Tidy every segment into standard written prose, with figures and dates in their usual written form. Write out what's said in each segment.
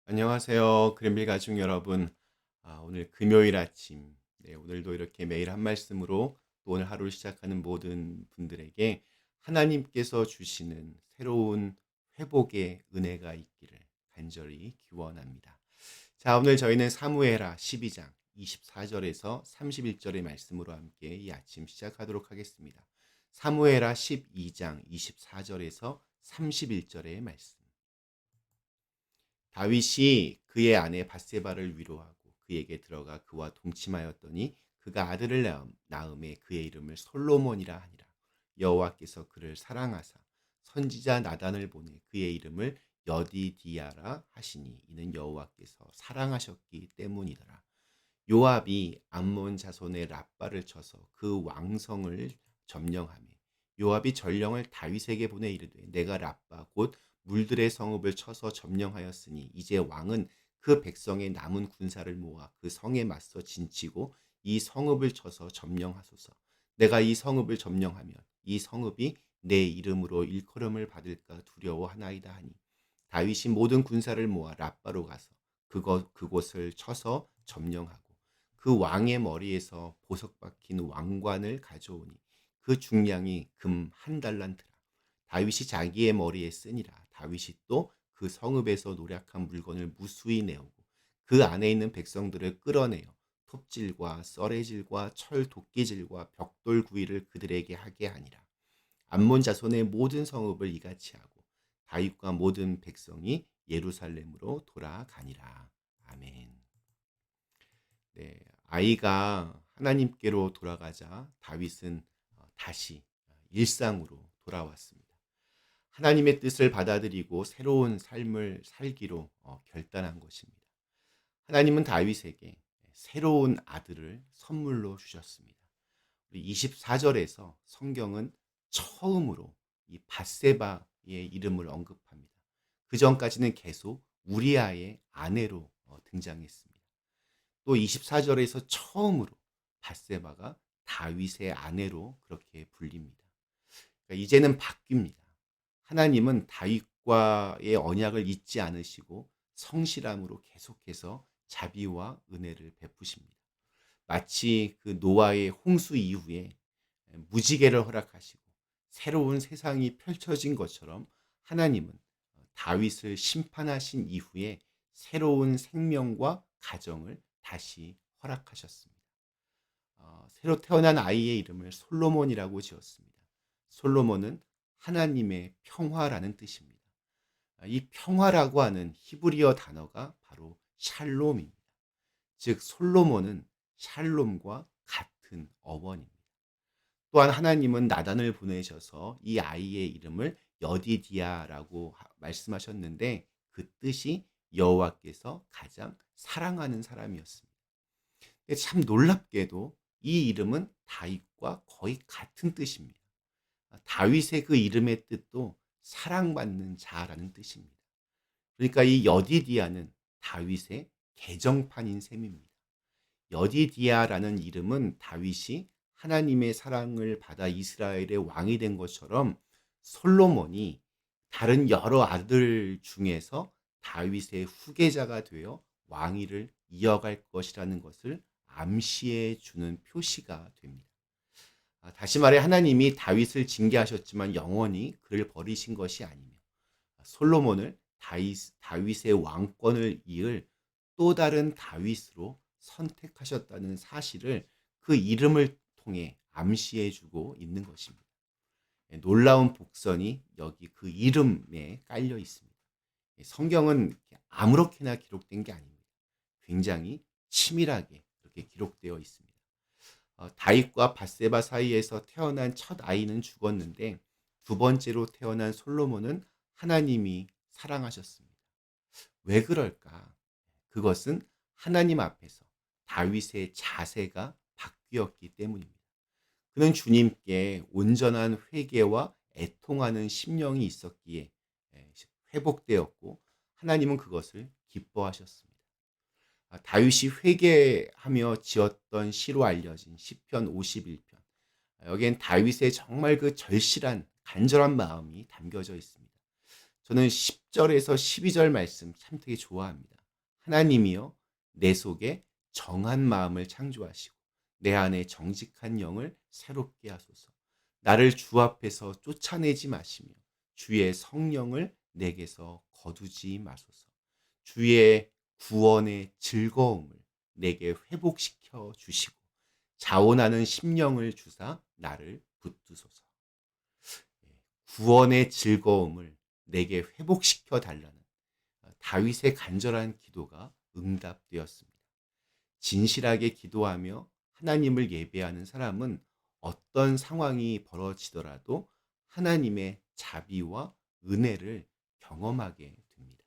안녕하세요. 그랜빌 가족 여러분. 오늘 금요일 아침. 오늘도 이렇게 매일 한 말씀으로 또 오늘 하루를 시작하는 모든 분들에게 하나님께서 주시는 새로운 회복의 은혜가 있기를 간절히 기원합니다. 자, 오늘 저희는 사무엘하 12장 24절에서 31절의 말씀으로 함께 이 아침 시작하도록 하겠습니다. 사무엘하 12장 24절에서 31절의 말씀. 다윗이 그의 아내 밧세바를 위로하고 그에게 들어가 그와 동침하였더니 그가 아들을 낳음에 그의 이름을 솔로몬이라 하니라. 여호와께서 그를 사랑하사 선지자 나단을 보내 그의 이름을 여디디아라 하시니 이는 여호와께서 사랑하셨기 때문이더라. 요압이 암몬 자손의 랍바를 쳐서 그 왕성을 점령하며 요압이 전령을 다윗에게 보내 이르되 내가 랍바 곧 물들의 성읍을 쳐서 점령하였으니 이제 왕은 그 백성의 남은 군사를 모아 그 성에 맞서 진치고 이 성읍을 쳐서 점령하소서. 내가 이 성읍을 점령하면 이 성읍이 내 이름으로 일컬음을 받을까 두려워하나이다 하니 다윗이 모든 군사를 모아 랍바로 가서 그곳을 쳐서 점령하고 그 왕의 머리에서 보석 박힌 왕관을 가져오니 그 중량이 금 한 달란트라. 다윗이 자기의 머리에 쓰니라. 다윗이 또 그 성읍에서 노략한 물건을 무수히 내오고 그 안에 있는 백성들을 끌어내어 톱질과 썰해질과 철 도끼질과 벽돌 구이를 그들에게 하게 하니라. 암몬 자손의 모든 성읍을 이같이 하고 다윗과 모든 백성이 예루살렘으로 돌아가니라. 아멘. 네, 아이가 하나님께로 돌아가자 다윗은 다시 일상으로 돌아왔습니다. 하나님의 뜻을 받아들이고 새로운 삶을 살기로 결단한 것입니다. 하나님은 다윗에게 새로운 아들을 선물로 주셨습니다. 우리 24절에서 성경은 처음으로 이 밧세바의 이름을 언급합니다. 그 전까지는 계속 우리아의 아내로 등장했습니다. 또 24절에서 처음으로 밧세바가 다윗의 아내로 그렇게 불립니다. 그러니까 이제는 바뀝니다. 하나님은 다윗과의 언약을 잊지 않으시고 성실함으로 계속해서 자비와 은혜를 베푸십니다. 마치 그 노아의 홍수 이후에 무지개를 허락하시고 새로운 세상이 펼쳐진 것처럼 하나님은 다윗을 심판하신 이후에 새로운 생명과 가정을 다시 허락하셨습니다. 새로 태어난 아이의 이름을 솔로몬이라고 지었습니다. 솔로몬은 하나님의 평화라는 뜻입니다. 이 평화라고 하는 히브리어 단어가 바로 샬롬입니다. 즉 솔로몬은 샬롬과 같은 어원입니다. 또한 하나님은 나단을 보내셔서 이 아이의 이름을 여디디아라고 말씀하셨는데 그 뜻이 여호와께서 가장 사랑하는 사람이었습니다. 참 놀랍게도 이 이름은 다윗과 거의 같은 뜻입니다. 다윗의 그 이름의 뜻도 사랑받는 자라는 뜻입니다. 그러니까 이 여디디아는 다윗의 개정판인 셈입니다. 여디디아라는 이름은 다윗이 하나님의 사랑을 받아 이스라엘의 왕이 된 것처럼 솔로몬이 다른 여러 아들 중에서 다윗의 후계자가 되어 왕위를 이어갈 것이라는 것을 암시해 주는 표시가 됩니다. 다시 말해 하나님이 다윗을 징계하셨지만 영원히 그를 버리신 것이 아니며 솔로몬을 다윗의 왕권을 이을 또 다른 다윗으로 선택하셨다는 사실을 그 이름을 통해 암시해 주고 있는 것입니다. 놀라운 복선이 여기 그 이름에 깔려 있습니다. 성경은 아무렇게나 기록된 게 아닙니다. 굉장히 치밀하게 그렇게 기록되어 있습니다. 다윗과 밧세바 사이에서 태어난 첫 아이는 죽었는데 두 번째로 태어난 솔로몬은 하나님이 사랑하셨습니다. 왜 그럴까? 그것은 하나님 앞에서 다윗의 자세가 바뀌었기 때문입니다. 그는 주님께 온전한 회개와 애통하는 심령이 있었기에 회복되었고 하나님은 그것을 기뻐하셨습니다. 다윗이 회개하며 지었던 시로 알려진 시편 51편. 여기엔 다윗의 정말 그 절실한 간절한 마음이 담겨져 있습니다. 저는 10절에서 12절 말씀 참 되게 좋아합니다. 하나님이여 내 속에 정한 마음을 창조하시고 내 안에 정직한 영을 새롭게 하소서. 나를 주 앞에서 쫓아내지 마시며 주의 성령을 내게서 거두지 마소서. 주의 구원의 즐거움을 내게 회복시켜 주시고 자원하는 심령을 주사 나를 붙드소서. 구원의 즐거움을 내게 회복시켜 달라는 다윗의 간절한 기도가 응답되었습니다. 진실하게 기도하며 하나님을 예배하는 사람은 어떤 상황이 벌어지더라도 하나님의 자비와 은혜를 경험하게 됩니다.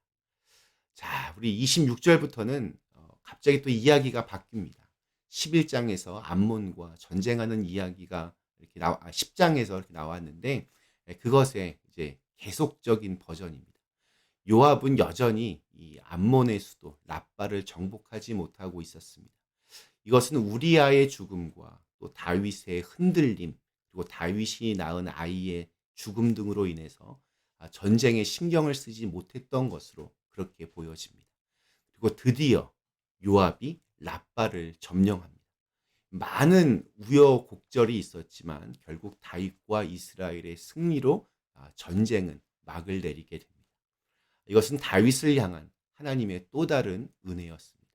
자, 우리 26절부터는 갑자기 또 이야기가 바뀝니다. 11장에서 암몬과 전쟁하는 이야기가 이렇게 10장에서 이렇게 나왔는데 그것의 이제 계속적인 버전입니다. 요압은 여전히 이 암몬의 수도 랍바를 정복하지 못하고 있었습니다. 이것은 우리아의 죽음과 또 다윗의 흔들림 그리고 다윗이 낳은 아이의 죽음 등으로 인해서 전쟁에 신경을 쓰지 못했던 것으로 그렇게 보여집니다. 그리고 드디어 요압이 랍바를 점령합니다. 많은 우여곡절이 있었지만 결국 다윗과 이스라엘의 승리로 전쟁은 막을 내리게 됩니다. 이것은 다윗을 향한 하나님의 또 다른 은혜였습니다.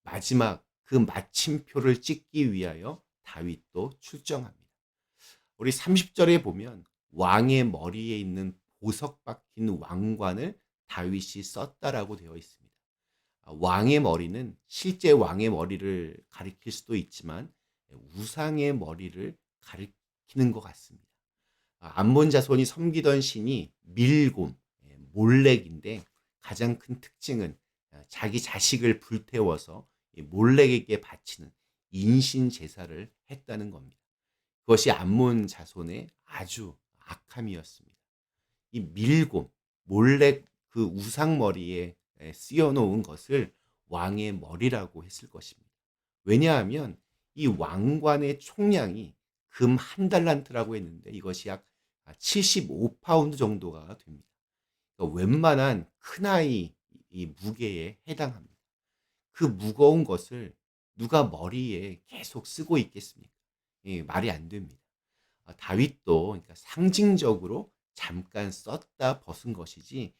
마지막 그 마침표를 찍기 위하여 다윗도 출정합니다. 우리 30절에 보면 왕의 머리에 있는 보석 박힌 왕관을 다윗이 썼다라고 되어 있습니다. 왕의 머리는 실제 왕의 머리를 가리킬 수도 있지만 우상의 머리를 가리키는 것 같습니다. 암몬 자손이 섬기던 신이 밀곰, 몰렉인데 가장 큰 특징은 자기 자식을 불태워서 몰렉에게 바치는 인신 제사를 했다는 겁니다. 그것이 암몬 자손의 아주 악함이었습니다. 이 밀곰, 몰렉 그 우상머리에 씌워놓은 것을 왕의 머리라고 했을 것입니다. 왜냐하면 이 왕관의 총량이 금 한 달란트라고 했는데 이것이 약 75파운드 정도가 됩니다. 그러니까 웬만한 큰아이 이 무게에 해당합니다. 그 무거운 것을 누가 머리에 계속 쓰고 있겠습니까? 말이 안 됩니다. 다윗도 그러니까 상징적으로 잠깐 썼다 벗은 것이지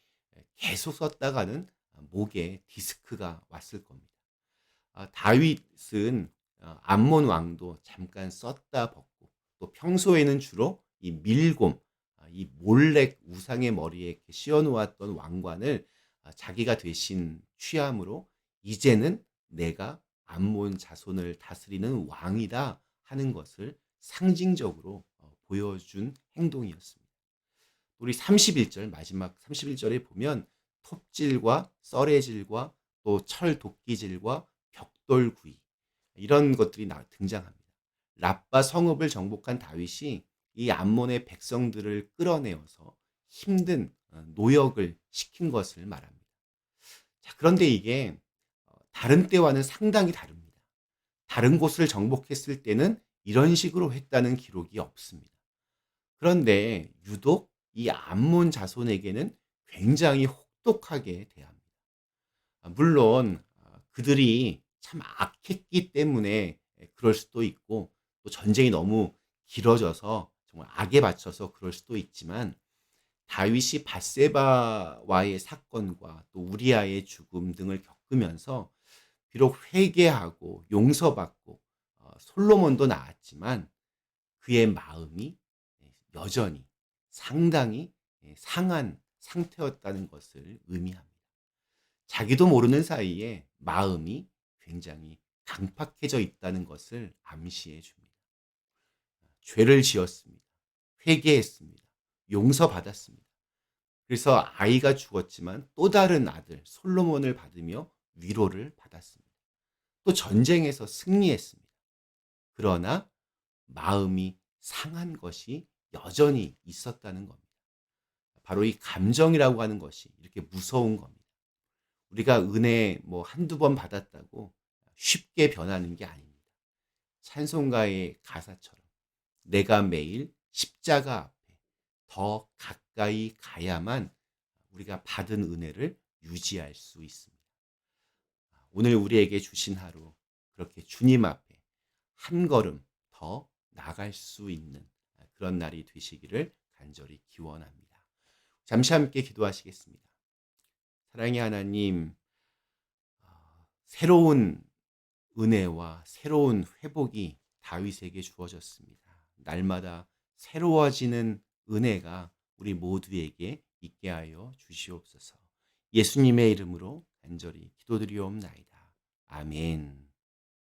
계속 썼다가는 목에 디스크가 왔을 겁니다. 다윗은 암몬 왕도 잠깐 썼다 벗고 또 평소에는 주로 이 밀곰, 이 몰렉 우상의 머리에 이렇게 씌워놓았던 왕관을 자기가 대신 취함으로 이제는 내가 암몬 자손을 다스리는 왕이다 하는 것을 상징적으로 보여준 행동이었습니다. 우리 31절 마지막 31절에 보면 톱질과 썰해질과 또 철도끼질과 벽돌구이 이런 것들이 등장합니다. 랍바 성읍을 정복한 다윗이 이 암몬의 백성들을 끌어내어서 힘든 노역을 시킨 것을 말합니다. 자, 그런데 이게 다른 때와는 상당히 다릅니다. 다른 곳을 정복했을 때는 이런 식으로 했다는 기록이 없습니다. 그런데 유독 이 암몬 자손에게는 굉장히 혹독하게 대합니다. 물론 그들이 참 악했기 때문에 그럴 수도 있고 또 전쟁이 너무 길어져서 정말 악에 바쳐서 그럴 수도 있지만 다윗이 밧세바와의 사건과 또 우리아의 죽음 등을 겪으면서 비록 회개하고 용서받고 솔로몬도 나았지만 그의 마음이 여전히 상당히 상한 상태였다는 것을 의미합니다. 자기도 모르는 사이에 마음이 굉장히 강팍해져 있다는 것을 암시해 줍니다. 죄를 지었습니다. 회개했습니다. 용서받았습니다. 그래서 아이가 죽었지만 또 다른 아들 솔로몬을 받으며 위로를 받았습니다. 또 전쟁에서 승리했습니다. 그러나 마음이 상한 것이 여전히 있었다는 겁니다. 바로 이 감정이라고 하는 것이 이렇게 무서운 겁니다. 우리가 은혜 뭐 한두 번 받았다고 쉽게 변하는 게 아닙니다. 찬송가의 가사처럼 내가 매일 십자가 앞에 더 가까이 가야만 우리가 받은 은혜를 유지할 수 있습니다. 오늘 우리에게 주신 하루 그렇게 주님 앞에 한 걸음 더 나갈 수 있는 그런 날이 되시기를 간절히 기원합니다. 잠시 함께 기도하시겠습니다. 사랑의 하나님, 새로운 은혜와 새로운 회복이 다윗에게 주어졌습니다. 날마다 새로워지는 은혜가 우리 모두에게 있게 하여 주시옵소서. 예수님의 이름으로 간절히 기도드리옵나이다. 아멘.